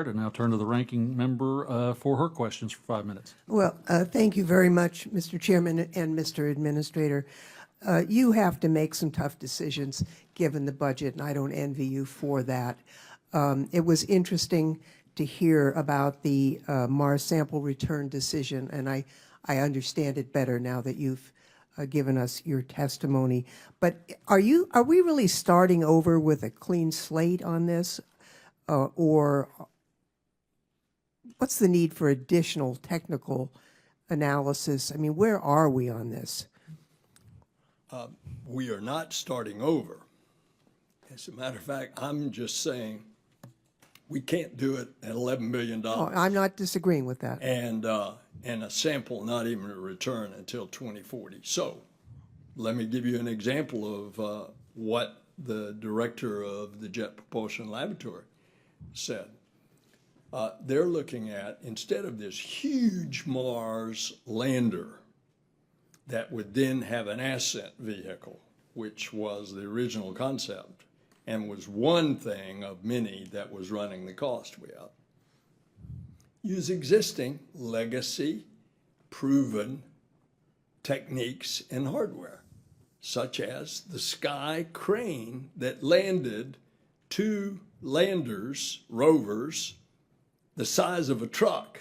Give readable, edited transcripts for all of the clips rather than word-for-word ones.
retired. And now turn to the ranking member for her questions for 5 minutes. Well, thank you very much, Mr. Chairman and Mr. Administrator. You have to make some tough decisions given the budget, and I don't envy you for that. It was interesting to hear about the Mars sample return decision, and I understand it better now that you've given us your testimony. But are we really starting over with a clean slate on this, or what's the need for additional technical analysis? I mean, where are we on this? We are not starting over. As a matter of fact, I'm just saying we can't do it at $11 billion. Oh, I'm not disagreeing with that. And a sample not even a return until 2040. So let me give you an example of what the director of the Jet Propulsion Laboratory said. They're looking at, instead of this huge Mars lander that would then have an ascent vehicle, which was the original concept and was one thing of many that was running the cost way up, use existing legacy proven techniques and hardware, such as the sky crane that landed 2 landers, rovers, the size of a truck.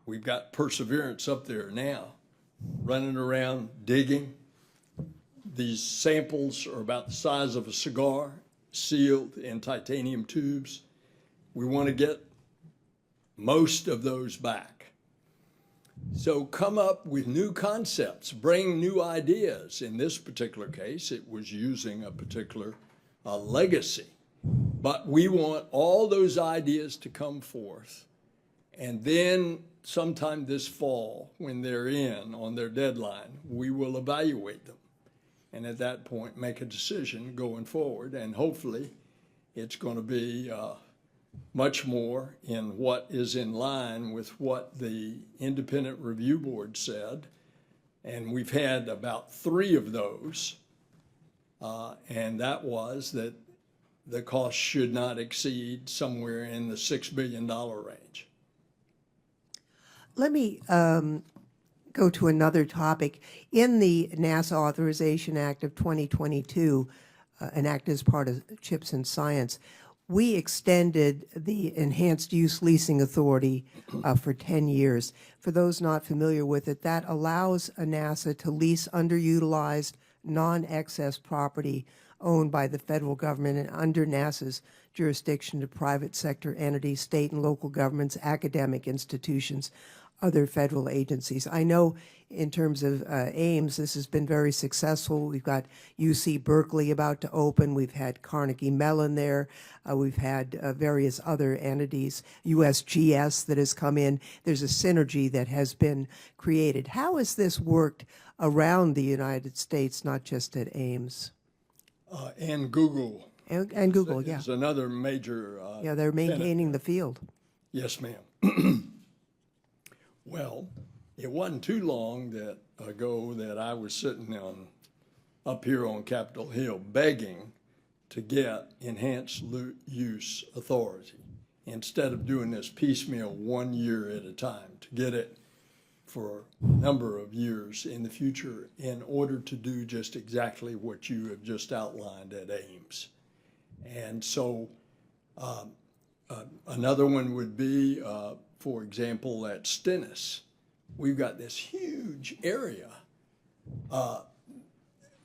We've got Perseverance up there now, running around digging. These samples are about the size of a cigar, sealed in titanium tubes. We want to get most of those back. So come up with new concepts, bring new ideas. In this particular case, it was using a particular legacy. But we want all those ideas to come forth. And then sometime this fall, when they're in on their deadline, we will evaluate them. And at that point, make a decision going forward. And hopefully, it's going to be much more in what is in line with what the independent review board said. And we've had about 3 of those. And that was that the cost should not exceed somewhere in the $6 billion range. Let me go to another topic. In the NASA Authorization Act of 2022, enacted as part of CHIPS and Science, we extended the Enhanced Use Leasing Authority for 10 years. For those not familiar with it, that allows NASA to lease underutilized, non-excess property owned by the federal government and under NASA's jurisdiction to private sector entities, state and local governments, academic institutions, other federal agencies. I know in terms of Ames, this has been very successful. We've got UC Berkeley about to open. We've had Carnegie Mellon there. We've had various other entities, USGS that has come in. There's a synergy that has been created. How has this worked around the United States, not just at Ames? And Google. And Google, yeah. Is another major Yeah, they're maintaining the field. Yes, ma'am. Well, it wasn't too long ago that I was sitting up here on Capitol Hill begging to get enhanced use authority instead of doing this piecemeal 1 year at a time, to get it for a number of years in the future in order to do just exactly what you have just outlined at Ames. And so another one would be, for example, at Stennis. We've got this huge area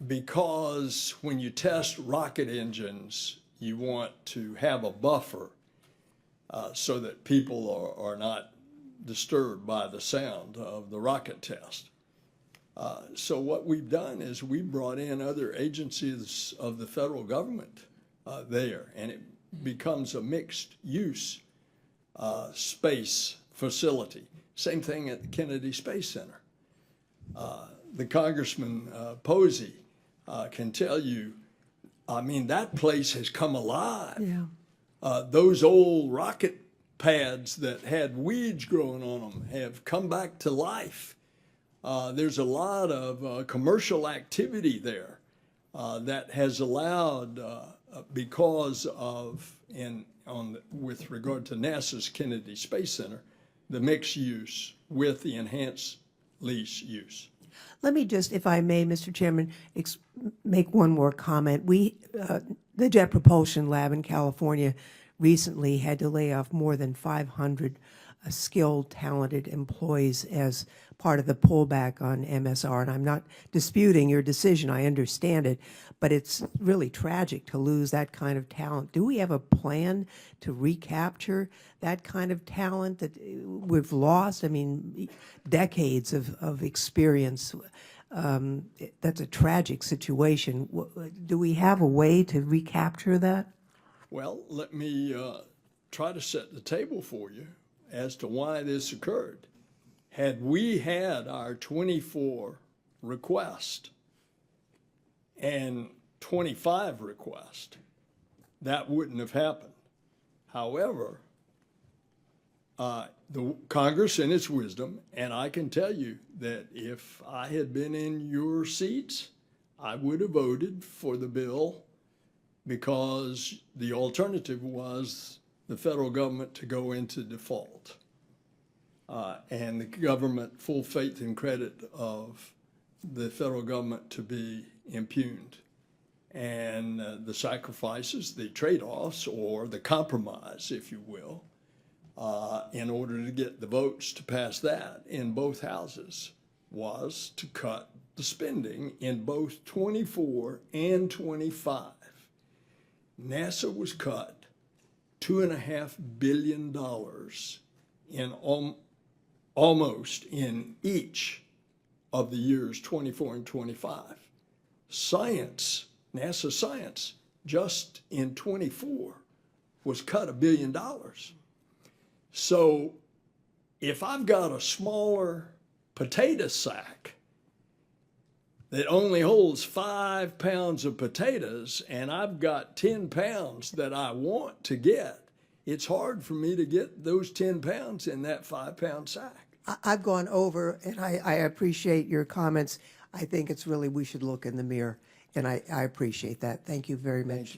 because when you test rocket engines, you want to have a buffer so that people are not disturbed by the sound of the rocket test. So what we've done is we brought in other agencies of the federal government there, and it becomes a mixed use space facility. Same thing at the Kennedy Space Center. The Congressman Posey can tell you, I mean, that place has come alive. Yeah. Those old rocket pads that had weeds growing on them have come back to life. There's a lot of commercial activity there that has allowed, because of with regard to NASA's Kennedy Space Center, the mixed use with the enhanced lease use. Let me just, if I may, Mr. Chairman, make one more comment. The Jet Propulsion Lab in California recently had to lay off more than 500 skilled, talented employees as part of the pullback on MSR. And I'm not disputing your decision, I understand it, but it's really tragic to lose that kind of talent. Do we have a plan to recapture that kind of talent that we've lost? I mean, decades of experience. That's a tragic situation. Do we have a way to recapture that? Well, let me try to set the table for you as to why this occurred. Had we had our 24 requests and 25 requests, that wouldn't have happened. However, the Congress in its wisdom, and I can tell you that if I had been in your seats, I would have voted for the bill, because the alternative was the federal government to go into default. And the government, full faith and credit of the federal government to be impugned. And the sacrifices, the trade-offs, or the compromise, if you will, in order to get the votes to pass that in both houses, was to cut the spending in both 24 and 25. NASA was cut $2.5 billion in almost in each of the years 24 and 25. Science, NASA science, just in 24 was cut $1 billion. So if I've got a smaller potato sack that only holds 5 pounds of potatoes, and I've got 10 pounds that I want to get, it's hard for me to get those 10 pounds in that 5-pound sack. I've gone over, and I appreciate your comments. I think it's really, we should look in the mirror, and I appreciate that. Thank you very much.